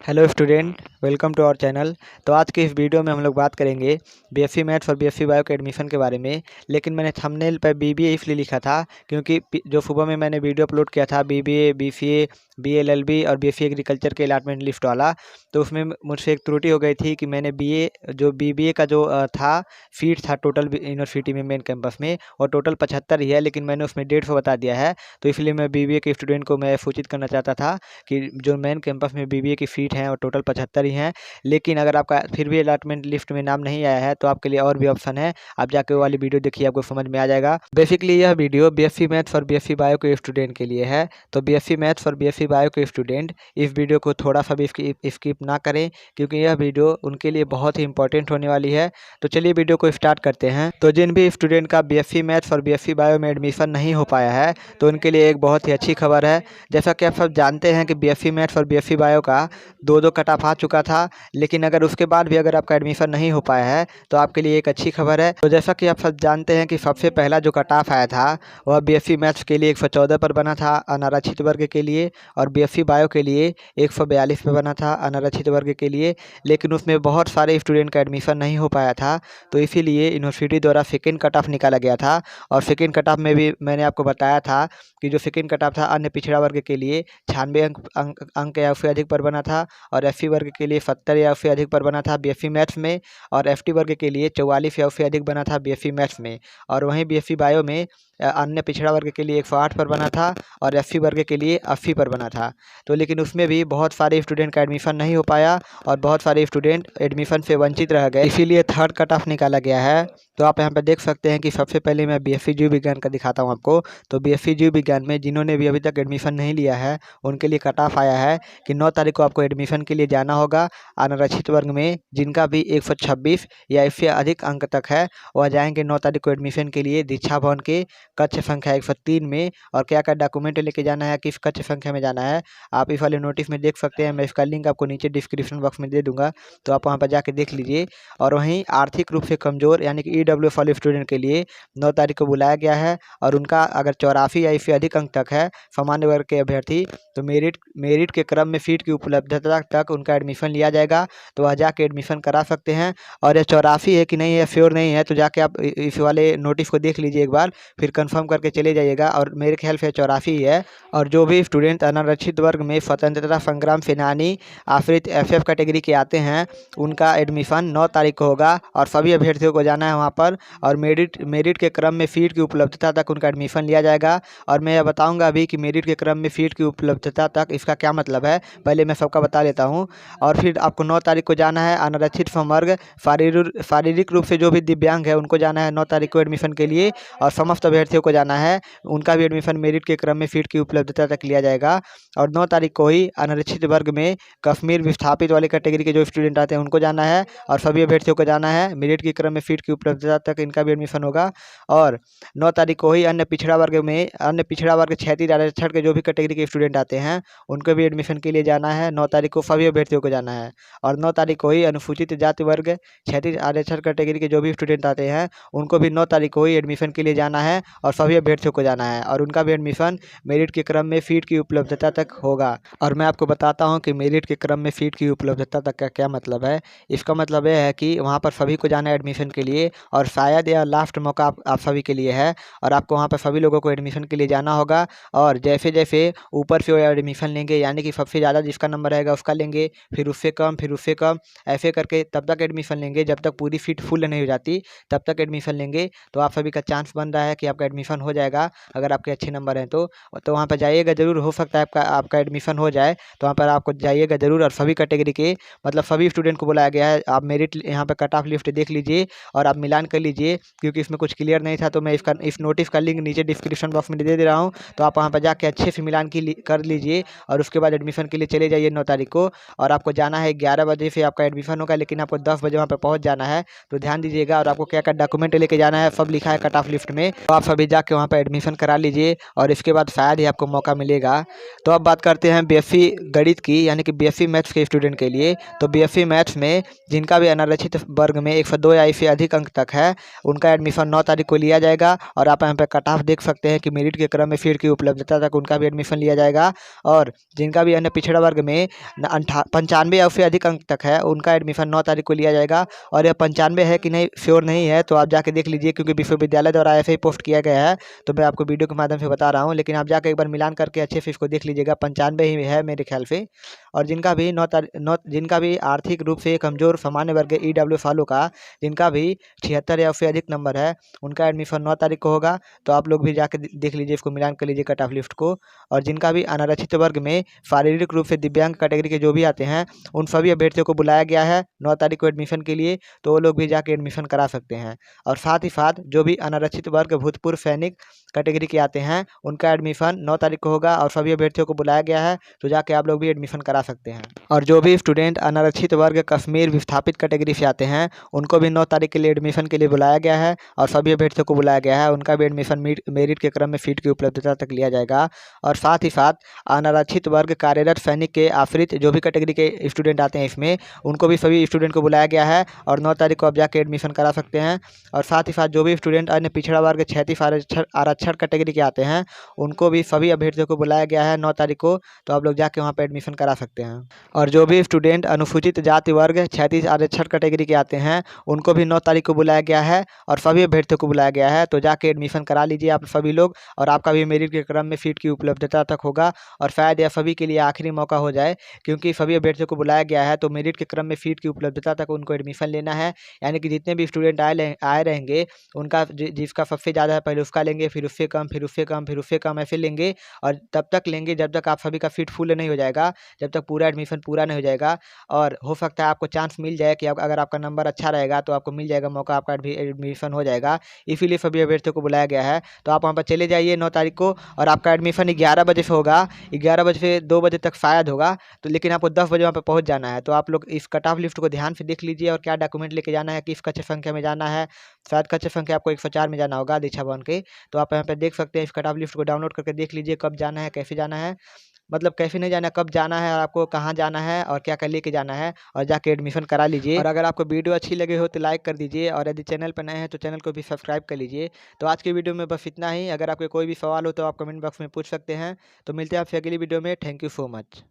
Hello student, welcome to our channel. तो आज के इस वीडियो में हम लोग बात करेंगे बीएससी मैथ्स और बीएससी बायो के एडमिशन के बारे में। लेकिन मैंने थंबनेल पर बीबीए इसलिए लिखा था क्योंकि जो सुबह में मैंने वीडियो अपलोड किया था बीबीए, बीसीए, बीएलएलबी और बीएससी एग्रीकल्चर के अलॉटमेंट लिस्ट वाला, तो उसमें मुझसे एक त्रुटि हो गई थी कि मैंने बीबीए का जो था सीट था टोटल यूनिवर्सिटी में मेन कैंपस में, और टोटल 75 ही है, लेकिन मैंने उसमें 150 बता दिया है। तो इसलिए मैं बीबीए के स्टूडेंट को मैं सूचित करना चाहता था कि जो मेन कैंपस में बीबीए की सीट हैं और टोटल 75 ही हैं। लेकिन अगर आपका फिर भी अलॉटमेंट लिस्ट में नाम नहीं आया है तो आपके लिए और भी ऑप्शन है, आप जाके वो वाली वीडियो देखिए, आपको समझ में आ जाएगा। बेसिकली यह वीडियो बीएससी मैथ्स और बीएससी बायो के स्टूडेंट के लिए है। तो बीएससी मैथ्स और बीएससी बायो के स्टूडेंट इस वीडियो को थोड़ा सा भी स्किप ना करें, क्योंकि यह वीडियो उनके लिए बहुत ही इंपॉर्टेंट होने वाली है। तो चलिए वीडियो को स्टार्ट करते हैं। तो जिन भी स्टूडेंट का बीएससी मैथ्स और बीएससी बायो में एडमिशन नहीं हो पाया है तो उनके लिए एक बहुत ही अच्छी खबर है। जैसा कि आप सब जानते हैं कि बीएससी मैथ्स और बीएससी बायो का दो कट ऑफ आ चुका था, लेकिन अगर उसके बाद भी अगर आपका एडमिशन नहीं हो पाया है तो आपके लिए एक अच्छी खबर है। तो जैसा कि आप सब जानते हैं कि सबसे पहला जो कट ऑफ आया था वह बीएससी मैथ्स के लिए 114 पर बना था अनारक्षित वर्ग के लिए, और बीएससी बायो के लिए 142 पे बना था अनारक्षित वर्ग के लिए। लेकिन उसमें बहुत सारे स्टूडेंट का एडमिशन नहीं हो पाया था, तो इसीलिए यूनिवर्सिटी द्वारा सेकेंड कट ऑफ निकाला गया था। और सेकेंड कट ऑफ में भी मैंने आपको बताया था कि जो सेकेंड कट ऑफ था अन्य पिछड़ा वर्ग के लिए 96 अंक या उससे अधिक पर बना था, और एससी वर्ग के लिए 70 या उससे अधिक पर बना था बीएससी मैथ्स में, और एसटी वर्ग के लिए 44 या उससे अधिक बना था बीएससी मैथ्स में। और वहीं बीएससी बायो में अन्य पिछड़ा वर्ग के लिए 108 पर बना था, और एससी वर्ग के लिए 80 पर बना था। तो लेकिन उसमें भी बहुत सारे स्टूडेंट का एडमिशन नहीं हो पाया और बहुत सारे स्टूडेंट एडमिशन से वंचित रह गए, इसीलिए थर्ड कट ऑफ निकाला गया है। तो आप यहाँ पर देख सकते हैं कि सबसे पहले मैं बीएससी जीव विज्ञान का दिखाता हूँ आपको। तो बीएससी जीव विज्ञान में जिन्होंने भी अभी तक एडमिशन नहीं लिया है उनके लिए कट ऑफ आया है कि 9 तारीख को आपको एडमिशन के लिए जाना होगा। अनारक्षित वर्ग में जिनका भी 126 या इससे अधिक अंक तक है वह जाएंगे 9 तारीख को एडमिशन के लिए दीक्षा भवन के कक्ष संख्या 103 में। और क्या क्या डॉक्यूमेंट लेके जाना है, किस कक्ष संख्या में जाना है, आप इस वाले नोटिस में देख सकते हैं। मैं इसका लिंक आपको नीचे डिस्क्रिप्शन बॉक्स में दे दूंगा, तो आप वहाँ पर जाके देख लीजिए। और वहीं आर्थिक रूप से कमजोर यानी कि ईडब्ल्यूएफ वाले स्टूडेंट के लिए 9 तारीख को बुलाया गया है, और उनका अगर 84 या इससे अधिक अंक तक है सामान्य वर्ग के अभ्यर्थी, तो मेरिट के क्रम में सीट की उपलब्धता तक उनका एडमिशन लिया जाएगा, तो वह जाके एडमिशन करा सकते हैं। और यह 84 है कि नहीं है, श्योर नहीं है, तो जाके आप इस वाले नोटिस को देख लीजिए एक बार, फिर कंफर्म करके चले जाइएगा। और मेरे ख्याल से 84 ही है। और जो भी स्टूडेंट अनारक्षित वर्ग में स्वतंत्रता संग्राम सेनानी आश्रित एफएफ कैटेगरी के आते हैं उनका एडमिशन 9 तारीख को होगा, और सभी अभ्यर्थियों को जाना है वहाँ पर, और मेरिट के क्रम में सीट की उपलब्धता तक उनका एडमिशन लिया जाएगा। और मैं यह बताऊँगा अभी कि मेरिट के क्रम में सीट की उपलब्धता तक इसका क्या मतलब है, पहले मैं सबका बता लेता हूँ। और फिर आपको 9 तारीख को जाना है अनारक्षित संवर्ग शारीरिक रूप से जो भी दिव्यांग है उनको जाना है 9 तारीख को एडमिशन के लिए, और समस्त अभ्यर्थियों को जाना है, उनका भी एडमिशन मेरिट के क्रम में सीट की उपलब्धता तक लिया जाएगा। और 9 तारीख को ही अनारक्षित वर्ग में कश्मीर विस्थापित वाले कैटेगरी के जो स्टूडेंट आते हैं उनको जाना है, और सभी अभ्यर्थियों को जाना है, मेरिट के क्रम में सीट की उपलब्धता तक इनका भी एडमिशन होगा। और 9 तारीख को ही अन्य पिछड़ा वर्ग क्षैतिज आरक्षण के जो भी कैटेगरी के स्टूडेंट आते हैं उनको भी एडमिशन के लिए जाना है, 9 तारीख को सभी अभ्यर्थियों को जाना है। और 9 तारीख को ही अनुसूचित जाति वर्ग क्षैतिज आरक्षण कैटेगरी के जो भी स्टूडेंट आते हैं उनको भी 9 तारीख को ही एडमिशन के लिए जाना है, और सभी अभ्यर्थियों को जाना है, और उनका भी एडमिशन मेरिट के क्रम में सीट की उपलब्धता तक होगा। और मैं आपको बताता हूँ कि मेरिट के क्रम में सीट की उपलब्धता तक का क्या मतलब है। इसका मतलब यह है कि वहाँ पर सभी को जाना है एडमिशन के लिए, और शायद यह लास्ट मौका आप सभी के लिए है, और आपको वहाँ पर सभी लोगों को एडमिशन के लिए जाना होगा। और जैसे जैसे ऊपर से वो एडमिशन लेंगे, यानी कि सबसे ज़्यादा जिसका नंबर रहेगा उसका लेंगे, फिर उससे कम, फिर उससे कम, ऐसे करके तब तक एडमिशन लेंगे जब तक पूरी सीट फुल नहीं हो जाती, तब तक एडमिशन लेंगे। तो आप सभी का चांस बन रहा है कि आपका एडमिशन हो जाएगा अगर आपके अच्छे नंबर हैं तो वहाँ पर जाइएगा ज़रूर, हो सकता है आपका एडमिशन हो जाए, तो वहाँ पर आपको जाइएगा ज़रूर। और सभी कैटेगरी के मतलब सभी स्टूडेंट को बुलाया गया है। आप मेरिट यहाँ पर कट ऑफ लिस्ट देख लीजिए और आप मिलान कर लीजिए, क्योंकि इसमें कुछ क्लियर नहीं था, तो मैं इस नोटिस का लिंक नीचे डिस्क्रिप्शन बॉक्स में दे रहा हूँ, तो आप वहाँ पर जाके अच्छे से मिलान कर लीजिए, और उसके बाद एडमिशन के लिए चले जाइए 9 तारीख को। और आपको जाना है 11 बजे से आपका एडमिशन होगा, लेकिन आपको 10 बजे वहाँ पर पहुँच जाना है, तो ध्यान दीजिएगा। और आपको क्या क्या डॉक्यूमेंट लेके जाना है सब लिखा है कट ऑफ लिस्ट में, तो आप सब अभी जाके वहाँ पर एडमिशन करा लीजिए और इसके बाद शायद ही आपको मौका मिलेगा। तो अब बात करते हैं बीएससी गणित की, यानी कि बीएससी मैथ्स के स्टूडेंट के लिए। तो बीएससी मैथ्स में जिनका भी अनारक्षित वर्ग में 102 या इससे अधिक अंक तक है, उनका एडमिशन 9 तारीख को लिया जाएगा। और आप यहाँ पे कट ऑफ देख सकते हैं कि मेरिट के क्रम में सीट की उपलब्धता तक उनका भी एडमिशन लिया जाएगा। और जिनका भी अन्य पिछड़ा वर्ग में 95 या उससे अधिक अंक तक है, उनका एडमिशन 9 तारीख को लिया जाएगा। और यह 95 है कि नहीं श्योर नहीं है, तो आप जाके देख लीजिए, क्योंकि विश्वविद्यालय द्वारा ऐसे ही पोस्ट किया गया है। तो मैं आपको वीडियो के माध्यम से बता रहा हूँ, लेकिन आप जाकर एक बार मिलान करके अच्छे से इसको देख लीजिएगा, 95 ही है मेरे ख्याल से। और जिनका भी जिनका भी आर्थिक रूप से कमजोर सामान्य वर्ग ईडब्ल्यू फॉलो का, जिनका भी 76 या उससे अधिक नंबर है, उनका एडमिशन 9 तारीख को होगा। तो आप लोग भी जाकर देख लीजिए, इसको मिलान कर लीजिए कट ऑफ लिस्ट को। और जिनका भी अनारक्षित वर्ग में शारीरिक रूप से दिव्यांग कैटेगरी के जो भी आते हैं, उन सभी अभ्यर्थियों को बुलाया गया है 9 तारीख को एडमिशन के लिए। तो वो लोग भी जाके एडमिशन करा सकते हैं। और साथ ही साथ जो भी अनारक्षित वर्ग भूतपूर्व सैनिक कैटेगरी के आते हैं, उनका एडमिशन 9 तारीख को होगा और सभी अभ्यर्थियों को बुलाया गया है। तो जाके आप लोग भी एडमिशन करा सकते हैं। और जो भी स्टूडेंट अनारक्षित वर्ग कश्मीर विस्थापित कैटेगरी से आते हैं, उनको भी 9 तारीख के लिए एडमिशन के लिए बुलाया गया है और सभी अभ्यर्थियों को बुलाया गया है। उनका भी एडमिशन मेरिट के क्रम में सीट की उपलब्धता तक लिया जाएगा। और साथ ही साथ अनारक्षित वर्ग कार्यरत सैनिक के आश्रित जो भी कैटेगरी के स्टूडेंट आते हैं इसमें, उनको भी सभी स्टूडेंट को बुलाया गया है और 9 तारीख को आप जाके एडमिशन करा सकते हैं। और साथ ही साथ जो भी स्टूडेंट अन्य पिछड़ा वर्ग 36 आरक्षण कैटेगरी के आते हैं, उनको भी सभी अभ्यर्थियों को बुलाया गया है 9 तारीख को। तो आप लोग जाके वहाँ पर एडमिशन करा सकते हैं। और जो भी स्टूडेंट अनुसूचित जाति वर्ग 36 आरक्षण कैटेगरी के आते हैं, उनको भी 9 तारीख को बुलाया गया है और सभी अभ्यर्थियों को बुलाया गया है। तो जाके एडमिशन करा लीजिए आप सभी लोग, और आपका भी मेरिट के क्रम में सीट की उपलब्धता तक होगा। और शायद यह सभी के लिए आखिरी मौका हो जाए, क्योंकि सभी अभ्यर्थियों को बुलाया गया है। तो मेरिट के क्रम में सीट की उपलब्धता तक उनको एडमिशन लेना है, यानी कि जितने भी स्टूडेंट आए रहेंगे, उनका जिसका सबसे ज़्यादा है पहले उसका लेंगे, फिर उससे कम, फिर उससे कम, फिर उससे कम, ऐसे लेंगे। और तब तक लेंगे जब तक आप सभी का सीट फुल नहीं हो जाएगा, जब तक पूरा एडमिशन पूरा नहीं हो जाएगा। और हो सकता है आपको चांस मिल जाए कि अगर आपका नंबर अच्छा रहेगा तो आपको मिल जाएगा मौका, आपका एडमिशन हो जाएगा। इसीलिए सभी अभ्यर्थियों को बुलाया गया है। तो आप वहाँ पर चले जाइए 9 तारीख को, और आपका एडमिशन 11 बजे से होगा, 11 बजे से 2 बजे तक शायद होगा। तो लेकिन आपको 10 बजे वहाँ पर पहुँच जाना है। तो आप लोग इस कट ऑफ लिस्ट को ध्यान से देख लीजिए और क्या डॉक्यूमेंट लेके जाना है, किस कक्षा संख्या में जाना है। शायद कक्षा संख्या आपको 104 में जाना होगा दीक्षा भवन के। तो आप यहाँ पर देख सकते हैं, इस कट ऑफ लिस्ट को डाउनलोड करके देख लीजिए कब जाना है, कैसे जाना है, मतलब कैसे नहीं जाना, कब जाना है और आपको कहाँ जाना है और क्या क्या लेके जाना है, और जाके एडमिशन करा लीजिए। और अगर आपको वीडियो अच्छी लगे हो तो लाइक कर दीजिए, और यदि चैनल पर नए हैं तो चैनल को भी सब्सक्राइब कर लीजिए। तो आज की वीडियो में बस इतना ही। अगर आपके कोई भी सवाल हो तो आप कमेंट बॉक्स में पूछ सकते हैं। तो मिलते हैं आपसे अगली वीडियो में। Thank you so much.